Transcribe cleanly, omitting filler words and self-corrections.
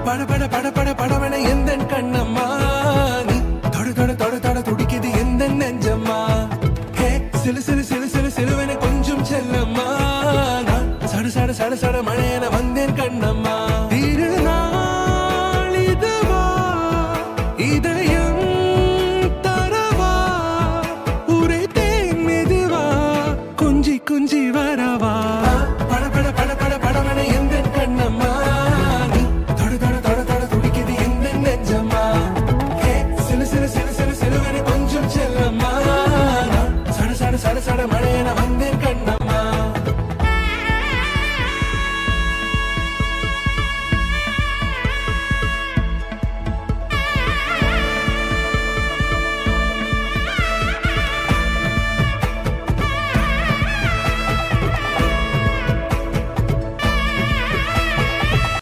பட பட பட பட படவன எந்த கண்ணம்மா நீ தொட தொட தொட தொட துடிக்குது எந்த நெஞ்சம்மா ஹே சிலு சிலு சிலு சிலு சிலுவன கொஞ்சம் செல்லம்மா நான் சட சட சட சட மழையன